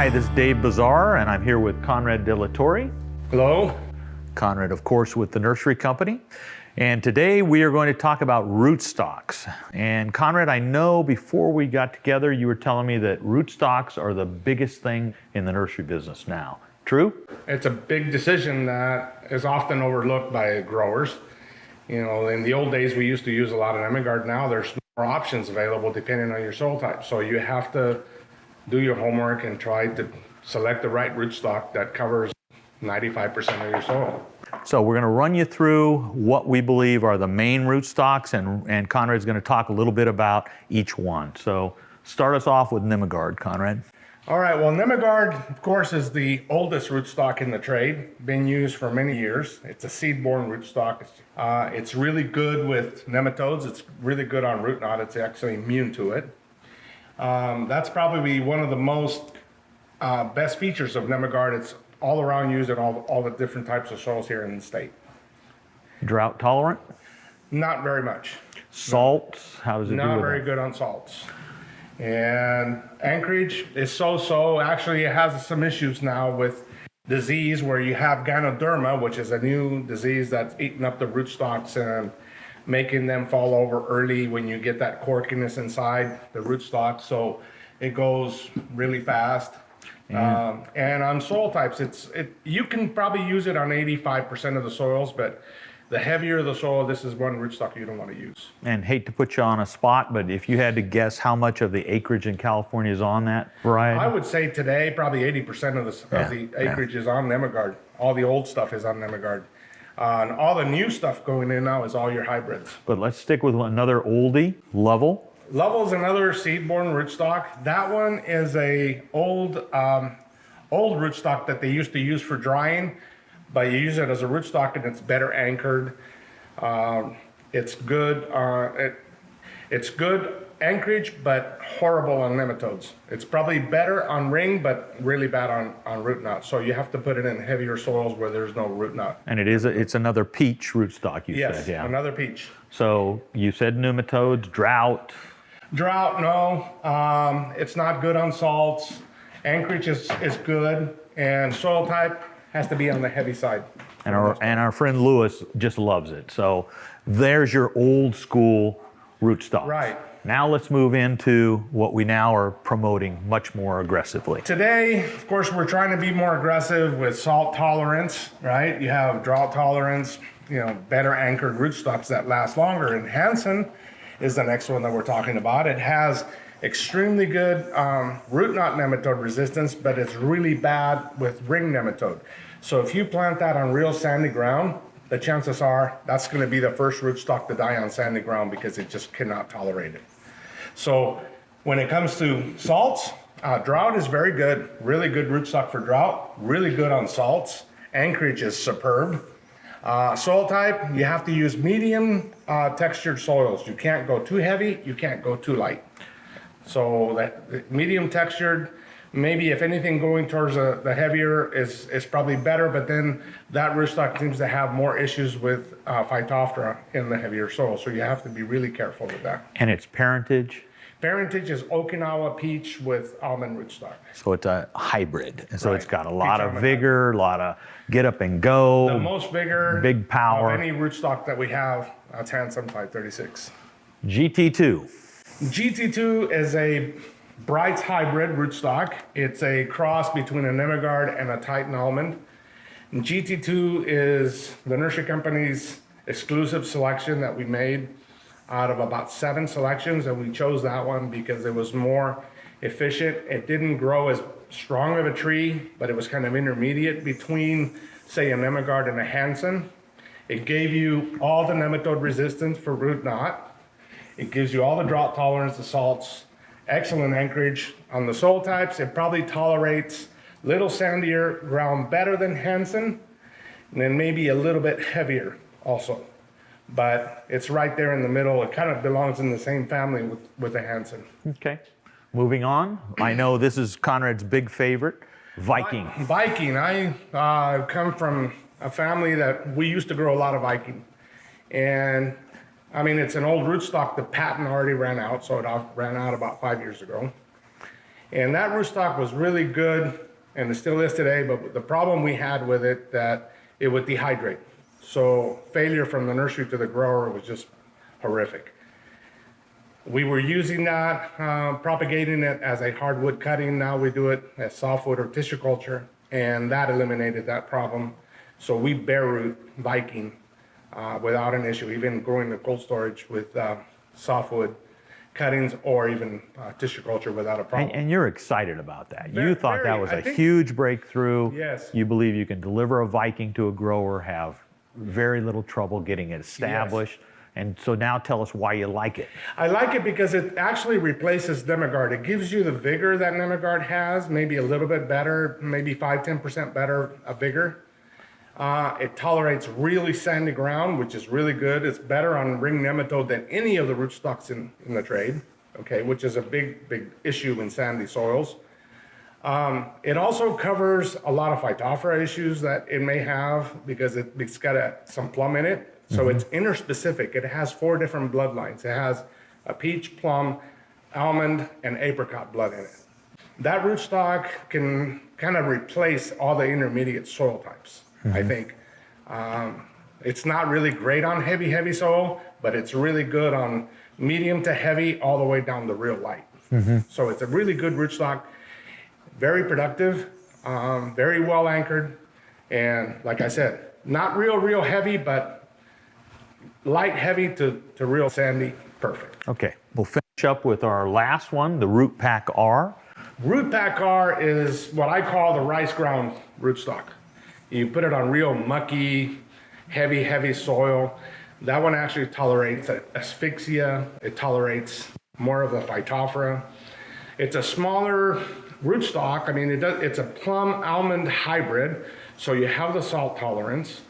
Hi, this is Dave Bazar, and I'm here with Conrad De LeTorre. Hello. Conrad, of course, with the nursery company. And today we are going to talk about rootstocks. And Conrad, I know before we got together, you were telling me that rootstocks are the biggest thing in the nursery business now. True? It's a big decision that is often overlooked by growers. You know, in the old days, we used to use a lot of Nemigard. Now there's more options available depending on your soil type. So you have to do your homework and try to select the right rootstock that covers 95% of your soil. So we're going to run you through what we believe are the main rootstocks, and Conrad's going to talk a little bit about each one. So start us off with Nemigard, Conrad. All right, well, Nemigard, of course, is the oldest rootstock in the trade, been used for many years. It's a seed-borne rootstock. It's really good with nematodes. It's really good on root knot. It's actually immune to it. That's probably one of the most best features of Nemigard. It's all around used in all the different types of soils here in the state. Drought tolerant? Not very much. Salts? How does it do? Not very good on salts. And anchorage is so-so. Actually, it has some issues now with disease where you have Ganoderma, which is a new disease that's eating up the rootstocks and making them fall over early when you get that corkiness inside the rootstock. So it goes really fast. And on soil types, you can probably use it on 85% of the soils, but the heavier the soil, this is one rootstock you don't want to use. And hate to put you on a spot, but if you had to guess how much of the acreage in California is on that variety? I would say today probably 80% of the acreage is on Nemigard. All the old stuff is on Nemigard. And all the new stuff going in now is all your hybrids. But let's stick with another oldie, Level. Level is another seed-borne rootstock. That one is a old rootstock that they used to use for drying, but you use it as a rootstock and it's better anchored. It's good. It's good anchorage, but horrible on nematodes. It's probably better on ring, but really bad on root knot. So you have to put it in heavier soils where there's no root knot. And it's another peach rootstock, you said. Yes, Yeah. another peach. So you said nematodes, drought. Drought, no. It's not good on salts. Anchorage is good, and soil type has to be on the heavy side. And our friend Lewis just loves it. So there's your old school rootstock. Right. Now let's move into what we now are promoting much more aggressively. Today, of course, we're trying to be more aggressive with salt tolerance, right? You have drought tolerance, better anchored rootstocks that last longer. And Hansen is the next one that we're talking about. It has extremely good root knot nematode resistance, but it's really bad with ring nematode. So if you plant that on real sandy ground, the chances are that's going to be the first rootstock to die on sandy ground because it just cannot tolerate it. So when it comes to salts, drought is very good, really good rootstock for drought, really good on salts. Anchorage is superb. Soil type, you have to use medium textured soils. You can't go too heavy, you can't go too light. So that medium textured, maybe if anything going towards the heavier is probably better, but then that rootstock seems to have more issues with Phytophthora in the heavier soil. So you have to be really careful with that. And its parentage? Parentage is Okinawa peach with almond rootstock. So it's a hybrid. And so Right. it's got a lot of vigor, a lot of get up and go. The most vigor big power of any rootstock that we have, that's Hansen 536. GT2. GT2 is a Bright's hybrid rootstock. It's a cross between a Nemigard and a Titan almond. And GT2 is the nursery company's exclusive selection that we made out of about 7 selections, and we chose that one because it was more efficient. It didn't grow as strong of a tree, but it was kind of intermediate between, say, a Nemigard and a Hansen. It gave you all the nematode resistance for root knot. It gives you all the drought tolerance, the salts, excellent anchorage. On the soil types, it probably tolerates little sandier ground better than Hansen, and then maybe a little bit heavier also. But it's right there in the middle. It kind of belongs in the same family with the Hansen. Okay. Moving on. I know this is Conrad's big favorite, Viking. Viking. I come from a family that we used to grow a lot of Viking. And I mean, it's an old rootstock. The patent already ran out, so it ran out about 5 years ago. And that rootstock was really good, and it still is today, but the problem we had with it, that it would dehydrate. So failure from the nursery to the grower was just horrific. We were using that, propagating it as a hardwood cutting. Now we do it as softwood or tissue culture, and that eliminated that problem. So we bare root Viking without an issue, even growing the cold storage with softwood cuttings or even tissue culture without a problem. And you're excited about that. Very, You thought that very. was I a think- huge breakthrough. Yes. You believe you can deliver a Viking to a grower, have very little trouble getting it established. And so now tell us why you like it. I like it because it actually replaces Nemagard. It gives you the vigor that Nemagard has, maybe a little bit better, maybe 5-10% better vigor. It tolerates really sandy ground, which is really good. It's better on ring nematode than any of the rootstocks in the trade, okay, which is a big issue in sandy soils. It also covers a lot of phytophthora issues that it may have because it's got some plum in it. So it's interspecific. It has 4 different bloodlines. It has a peach, plum, almond, and apricot blood in it. That rootstock can kind of replace all the intermediate soil types, I think. It's not really great on heavy soil, but it's really good on medium to heavy all the way down to real light. So it's a really good rootstock, very productive, very well anchored, and like I said, not real heavy, but light heavy to real sandy, perfect. Okay, we'll finish up with our last one, the Root Pack R. Root Pack R is what I call the rice ground rootstock. You put it on real mucky, heavy soil. That one actually tolerates asphyxia. It tolerates more of the phytophthora. It's a smaller rootstock. I mean, it's a plum almond hybrid. So you have the salt tolerance.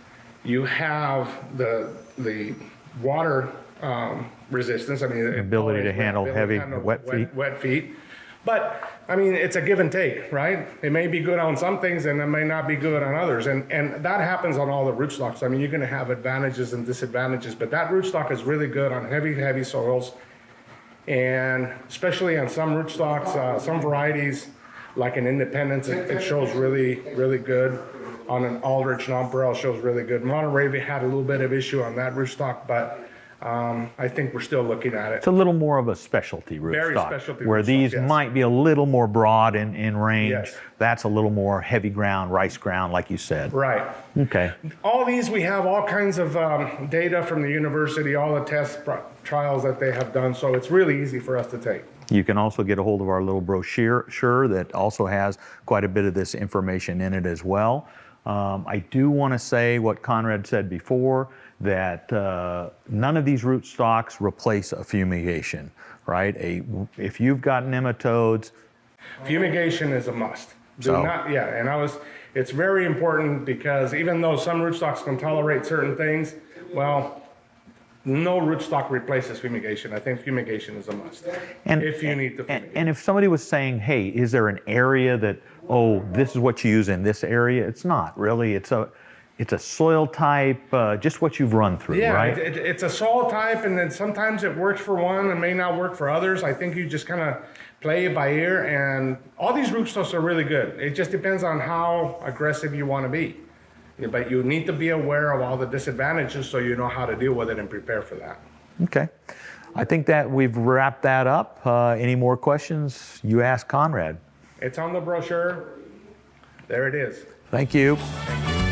You have the water resistance. I mean, Ability to handle heavy, wet feet. Wet feet. But I mean, it's a give and take, right? It may be good on some things and it may not be good on others. And that happens on all the rootstocks. I mean, you're going to have advantages and disadvantages, but that rootstock is really good on heavy soils. And especially on some rootstocks, some varieties, like an Independence, it shows really good. On an Aldrich Nonpareil shows really good. Monterey had a little bit of issue on that rootstock, but I think we're still looking at it. It's a little more of a specialty rootstock. Very specialty where rootstock, these yes. might be a little more broad in range. Yes. That's a little more heavy ground, rice ground, like you said. Right. Okay. All these, we have all kinds of data from the university, all the trials that they have done, so it's really easy for us to take. You can also get a hold of our little brochure that also has quite a bit of this information in it as well. I do want to say what Conrad said before, that none of these rootstocks replace a fumigation, right? If you've got nematodes, Fumigation is a must. So- It's very important because even though some rootstocks can tolerate certain things, well, no rootstock replaces fumigation. I think fumigation is a must. If you need to fumigate. and if somebody was saying, hey, is there an area that, oh, this is what you use in this area? It's not really. It's a soil type, just what you've run through, Yeah, right? it's a soil type, and then sometimes it works for one and may not work for others. I think you just kind of play it by ear, and all these rootstocks are really good. It just depends on how aggressive you want to be. Yeah, but you need to be aware of all the disadvantages so you know how to deal with it and prepare for that. Okay. I think that we've wrapped that up. Any more questions? You ask Conrad. It's on the brochure. There it is. Thank you. Thank you.